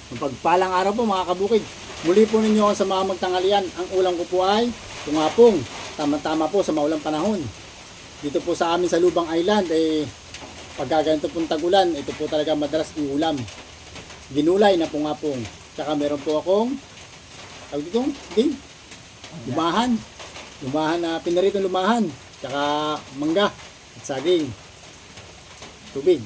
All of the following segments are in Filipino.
Mapagpalang araw po mga kabukid. Muli po ninyo ako sa mga magtanghalian. Ang ulam ko po ay tungapong. Tama-tama po sa maulang panahon. Dito po sa amin sa Lubang Island, pagka ganito pong tagulan, ito po talaga madalas iulam. Ginulay na pungapong. Tsaka meron po akong, tawag dito, lumahan. Lumahan na pinaritong lumahan. Tsaka mangga at saging. Tubig.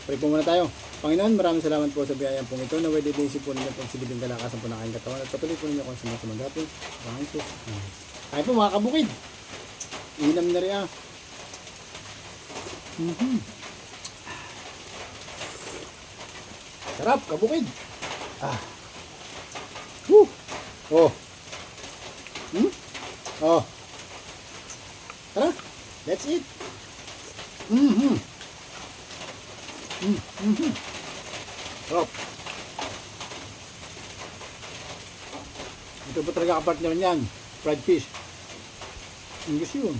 Pray po muna tayo. Panginoon, maraming salamat po sa biyayang pong ito. Naway didinsin po ninyo pong silibing kalakasan po ng aking katawan at patuloy po ninyo kung sa mga sumagapin. Panginoon Jesus. Kaya po mga kabukid. Inam na rin ah. Sarap, kabukid. Oh. Oh. Tara, that's it. Sarap. Ito po talaga kapartner niyan. Fried fish. English yun.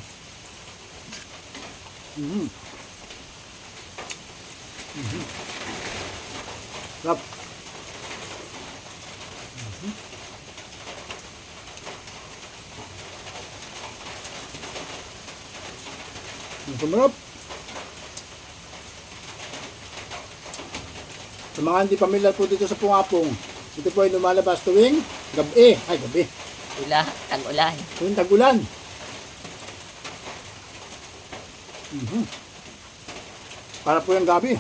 Sarap. Sumarap. Sa mga hindi pamilyar po dito sa Pungapong, ito po ay lumalabas tuwing gabi. Ay, gabi. Tag-ulan. Tuwing tag-ulan. Para po yung gabi.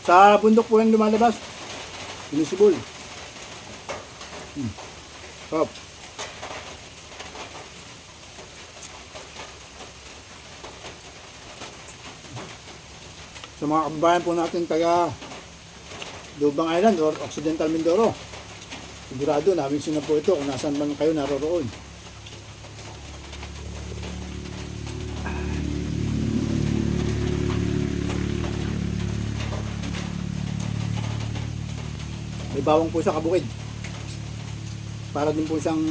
Sa bundok po yung lumalabas. Sinisibol. Sarap. Sa mga kababayan po natin taga Lubang Island or Occidental Mindoro, sigurado namin na po ito kung nasaan man kayo naroroon. May bawang po sa kabukid. Para din po siyang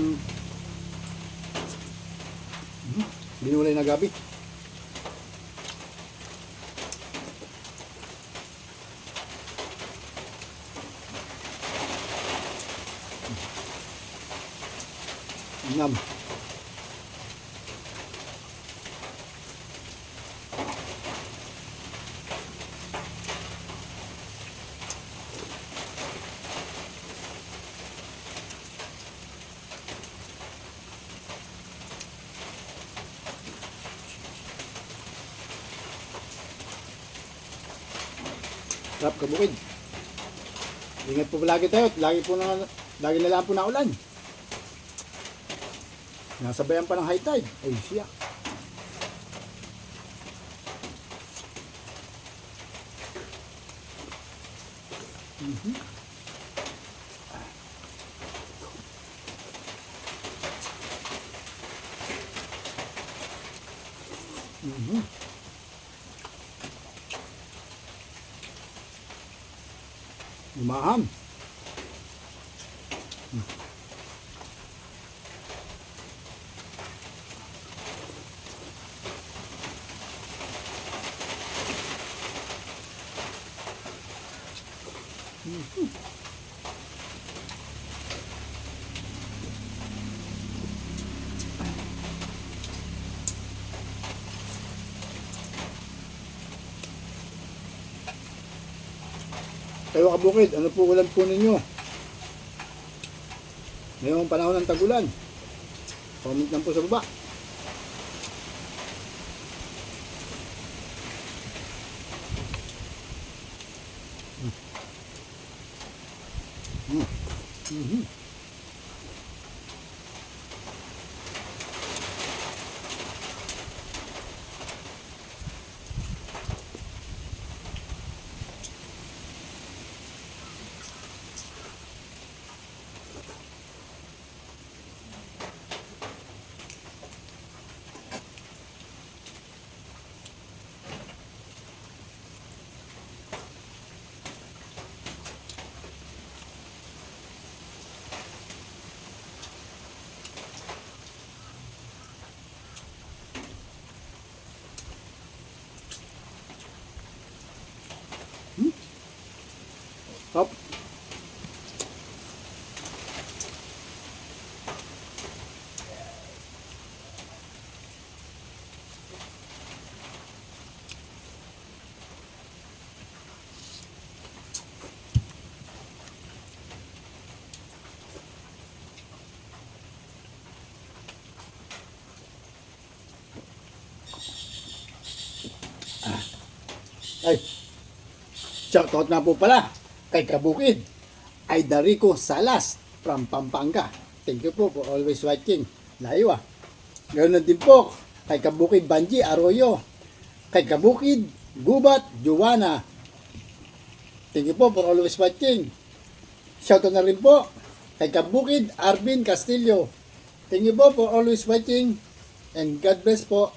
binulay na gabi. Inam. Sarap kabukid. Ingat po lagi tayo. Lagi na lang po na ulan. Nasabayan pa ng high tide. Ay siya. Lumaham. Kayo kabukid, ano po ulam po ninyo? Ngayong panahon ng tagulan. Comment lang po sa baba. Hop. Ay, shoutout na po pala kay Kabukid, Aidarico Salas from Pampanga. Thank you po for always watching. Layo ah. Ganoon din po kay Kabukid Banji Arroyo, kay Kabukid Gubat Juana. Thank you po for always watching. Shoutout na rin po kay Kabukid Arvin Castillo. Thank you po for always watching and God bless po.